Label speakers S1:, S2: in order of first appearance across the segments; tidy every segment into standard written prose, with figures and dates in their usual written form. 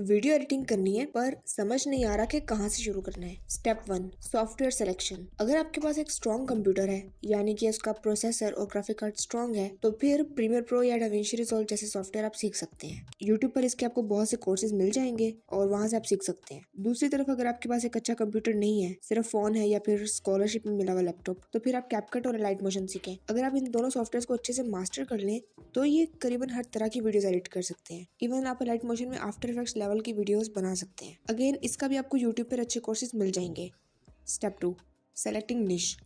S1: Video editing करनी है पर समझ नहीं आ रहा कि कहाँ से शुरू करना है। Step 1, software selection. अगर आपके पास एक स्ट्रॉन्ग कंप्यूटर है, यानी कि उसका प्रोसेसर और ग्राफिक कार्ड स्ट्रॉन्ग है, तो फिर प्रीमियर प्रो या डाविंची रिजॉल्व जैसे सॉफ्टवेयर आप सीख सकते हैं। यूट्यूब पर इसके आपको बहुत से कोर्सेज मिल जाएंगे और वहां से आप सीख सकते हैं। दूसरी तरफ अगर आपके पास एक अच्छा कंप्यूटर नहीं है, सिर्फ फोन है या फिर स्कॉलरशिप में मिला हुआ लैपटॉप, तो फिर आप कैपकट और लाइट मोशन सीखें। अगर आप इन दोनों सॉफ्टवेयर को अच्छे से मास्टर कर लें तो ये करीबन हर तरह की वीडियोस एडिट कर सकते हैं। इवन आप लाइट मोशन में आफ्टर इफेक्ट्स लेवल की वीडियोस बना सकते हैं। अगेन इसका भी आपको यूट्यूब पर अच्छे कोर्सेज मिल जाएंगे। स्टेप 2, सेलेक्टिंग निश।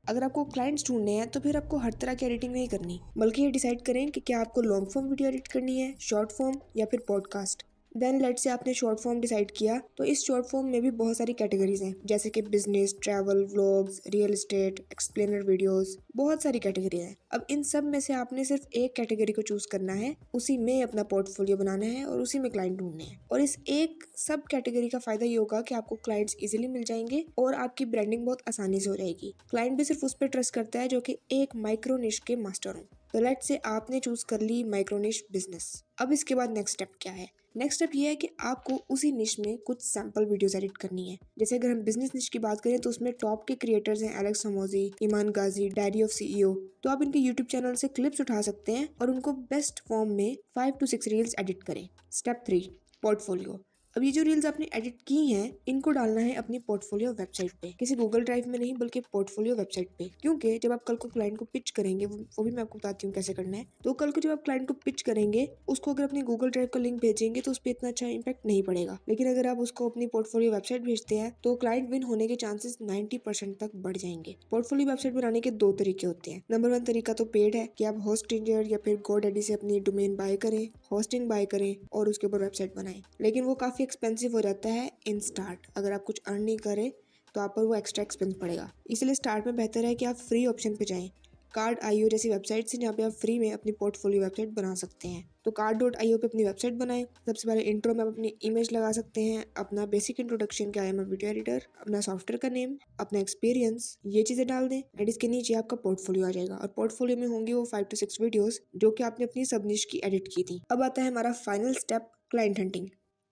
S1: अगर आपको क्लाइंट्स ढूंढने हैं तो फिर आपको हर तरह की एडिटिंग नहीं करनी, बल्कि ये डिसाइड करें कि क्या आपको लॉन्ग फॉर्म वीडियो एडिट करनी है, शॉर्ट फॉर्म या फिर पॉडकास्ट। देन लेट से आपने शॉर्ट फॉर्म डिसाइड किया, तो इस शॉर्ट फॉर्म में भी बहुत सारी कैटेगरीज हैं, जैसे कि business, travel, vlogs, real estate, explainer videos, बहुत सारी कैटेगरी हैं। अब इन सब में से आपने सिर्फ एक कैटेगरी को चूज करना है, उसी में अपना पोर्टफोलियो बनाना है और उसी में क्लाइंट ढूंढने हैं। और इस एक सब कैटेगरी का फायदा ये होगा कि आपको क्लाइंट्स इजीली मिल जाएंगे और आपकी ब्रांडिंग बहुत आसानी से हो जाएगी। क्लाइंट भी सिर्फ उस पर ट्रस्ट करता है जो कि एक माइक्रो निश के मास्टर हो। तो लेट से आपने चूज कर ली माइक्रो निश बिजनेस। अब इसके बाद नेक्स्ट स्टेप क्या है? नेक्स्ट स्टेप ये है कि आपको उसी निश में कुछ सैम्पल वीडियोस एडिट करनी है। जैसे अगर हम बिजनेस निश की बात करें तो उसमें टॉप के क्रिएटर्स हैं Alex Hormozi, Iman Gadzhi, diary of CEO. तो आप इनके यूट्यूब चैनल से क्लिप्स उठा सकते हैं और उनको बेस्ट फॉर्म में 5 to 6 रील्स एडिट करें। Step 3, portfolio. अब ये जो रील्स आपने एडिट की हैं, इनको डालना है अपनी पोर्टफोलियो वेबसाइट पे, किसी गूगल ड्राइव में नहीं बल्कि पोर्टफोलियो वेबसाइट पे। क्योंकि जब आप कल को क्लाइंट को पिच करेंगे, वो भी मैं आपको बताती हूँ कैसे करना है। तो कल को जब आप क्लाइंट को पिच करेंगे, उसको अगर अपनी गूगल ड्राइव का लिंक भेजेंगे तो उस पर इतना अच्छा इंपैक्ट नहीं पड़ेगा। लेकिन अगर आप उसको अपनी पोर्टफोलियो वेबसाइट भेजते हैं तो क्लाइंट विन होने के चांसेस 90% तक बढ़ जाएंगे। पोर्टफोलियो वेबसाइट बनाने के 2 तरीके होते हैं। नंबर 1 तरीका तो पेड है कि आप होस्टिंजर या फिर गोडैडी से अपनी डोमेन बाय करें, होस्टिंग बाय करें और उसके ऊपर वेबसाइट बनाएं। लेकिन वो काफ़ी एक्सपेंसिव हो जाता है इन स्टार्ट। अगर आप कुछ अर्न नहीं करें तो आप पर वो एक्स्ट्रा एक्सपेंस पड़ेगा। इसलिए स्टार्ट में बेहतर है कि आप फ्री ऑप्शन पे जाएं। कार्ड.io जैसी वेबसाइट से, जहाँ पे आप फ्री में अपनी पोर्टफोलियो वेबसाइट बना सकते हैं। तो कार्ड.io पे अपनी वेबसाइट बनाएं। सबसे पहले इंट्रो में आप अपनी इमेज लगा सकते हैं, अपना बेसिक इंट्रोडक्शन क्या है, मैं वीडियो एडिटर, अपना सॉफ्टवेयर का नेम, अपना एक्सपीरियंस, ये चीज़ें डाल दें एंड इसके नीचे आपका पोर्टफोलियो आ जाएगा। और पोर्टफोलियो में होंगी वो 5 to 6 वीडियोस जो कि आपने अपनी सब निश की एडिट की थी। अब आता है हमारा final step, client hunting.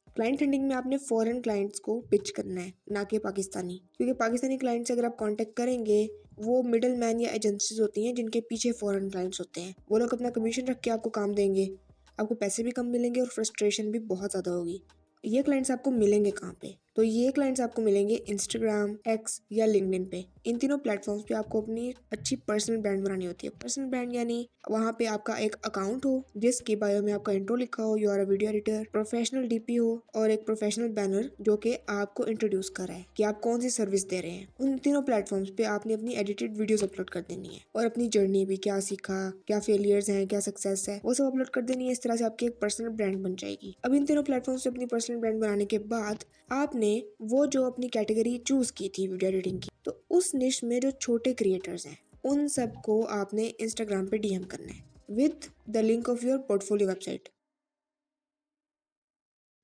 S1: Client hunting में आपने फॉरेन क्लाइंट्स को पिच करना है, ना कि पाकिस्तानी। क्योंकि पाकिस्तानी क्लाइंट से अगर आप कांटेक्ट करेंगे, वो मिडल मैन या एजेंसीज होती हैं जिनके पीछे फॉरेन क्लाइंट्स होते हैं। वो लोग अपना कमीशन रख के आपको काम देंगे, आपको पैसे भी कम मिलेंगे और फ्रस्ट्रेशन भी बहुत ज़्यादा होगी। ये क्लाइंट्स आपको मिलेंगे कहाँ पे? तो ये क्लाइंट्स आपको मिलेंगे इंस्टाग्राम, एक्स या लिंक्डइन पे। इन तीनों प्लेटफॉर्म्स पे आपको अपनी अच्छी पर्सनल ब्रांड बनानी होती है। पर्सनल ब्रांड यानी वहाँ पे आपका एक अकाउंट हो जिसकी बायो में आपका इंट्रो लिखा हो, you are a video editor, professional DP हो और एक प्रोफेशनल बैनर जो कि आपको इंट्रोड्यूस कराए कि आप कौन सी सर्विस दे रहे हैं। उन तीनों प्लेटफॉर्म्स पे आपने अपनी एडिटेड वीडियोस अपलोड कर देनी है और अपनी जर्नी भी, क्या सीखा, क्या फेलियर्स हैं, क्या सक्सेस है, वो सब अपलोड कर देनी है। इस तरह से आपकी एक पर्सनल ब्रांड बन जाएगी। अब इन तीनों प्लेटफॉर्म्स पे अपनी पर्सनल ब्रांड बनाने के बाद आपने वो जो अपनी कैटेगरी चूज की थी वीडियो एडिटिंग की, तो उस निश में जो छोटे क्रिएटर्स हैं उन सबको आपने इंस्टाग्राम पे डीएम करना है with the link of your portfolio website.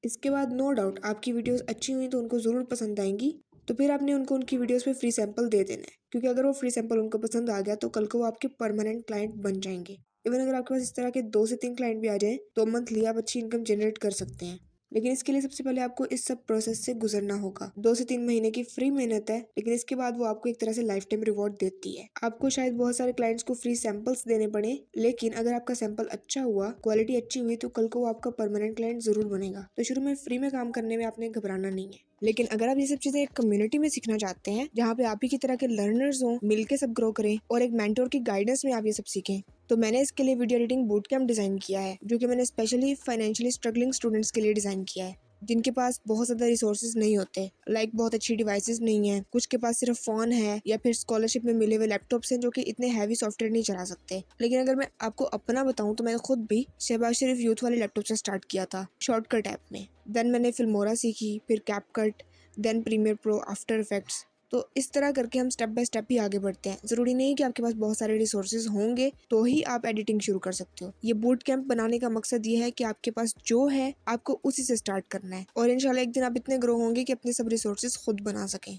S1: इसके बाद नो डाउट आपकी वीडियोस अच्छी हुई तो उनको ज़रूर पसंद आएंगी। तो फिर आपने उनको उनकी वीडियोस पे फ्री सैंपल दे देना है, क्योंकि अगर वो फ्री सैंपल उनको पसंद आ गया तो कल को वो आपके परमानेंट क्लाइंट बन जाएंगे। इवन अगर आपके पास इस तरह के 2 से 3 क्लाइंट भी आ जाएं तो मंथली आप अच्छी इनकम जनरेट कर सकते हैं। लेकिन इसके लिए सबसे पहले आपको इस सब प्रोसेस से गुजरना होगा। 2 से 3 महीने की फ्री मेहनत है, लेकिन इसके बाद वो आपको एक तरह से लाइफ टाइम रिवॉर्ड देती है। आपको शायद बहुत सारे क्लाइंट्स को फ्री सैंपल्स देने पड़े, लेकिन अगर आपका सैंपल अच्छा हुआ, क्वालिटी अच्छी हुई, तो कल को वो आपका परमानेंट क्लाइंट जरूर बनेगा। तो शुरू में फ्री में काम करने में आपने घबराना नहीं है। लेकिन अगर आप ये सब चीजें एक कम्युनिटी में सीखना चाहते हैं, जहाँ पे आप ही की तरह के लर्नर्स हों, मिलके सब ग्रो करें और एक मेंटोर की गाइडेंस में आप ये सब सीखें, तो मैंने इसके लिए video editing boot camp design किया है, जो कि मैंने स्पेशली फाइनेंशियली स्ट्रगलिंग स्टूडेंट्स के लिए डिजाइन किया है, जिनके पास बहुत ज़्यादा रिसोर्सेज नहीं होते, लाइक बहुत अच्छी डिवाइसेस नहीं है, कुछ के पास सिर्फ फ़ोन है या फिर स्कॉलरशिप में मिले हुए लैपटॉप्स हैं जो कि इतने हैवी सॉफ्टवेयर नहीं चला सकते। लेकिन अगर मैं आपको अपना बताऊं तो मैंने खुद भी शहबाज शरीफ यूथ वाले लैपटॉप से स्टार्ट किया था, शॉर्टकट ऐप में। देन मैंने फिल्मोरा सीखी, फिर CapCut, then Premiere Pro, After Effects. तो इस तरह करके हम स्टेप बाय स्टेप ही आगे बढ़ते हैं। ज़रूरी नहीं कि आपके पास बहुत सारे रिसोर्सेज होंगे तो ही आप एडिटिंग शुरू कर सकते हो। ये बूट कैंप बनाने का मकसद ये है कि आपके पास जो है आपको उसी से स्टार्ट करना है और इंशाल्लाह एक दिन आप इतने ग्रो होंगे कि अपने सब रिसोर्सेज खुद बना सकें।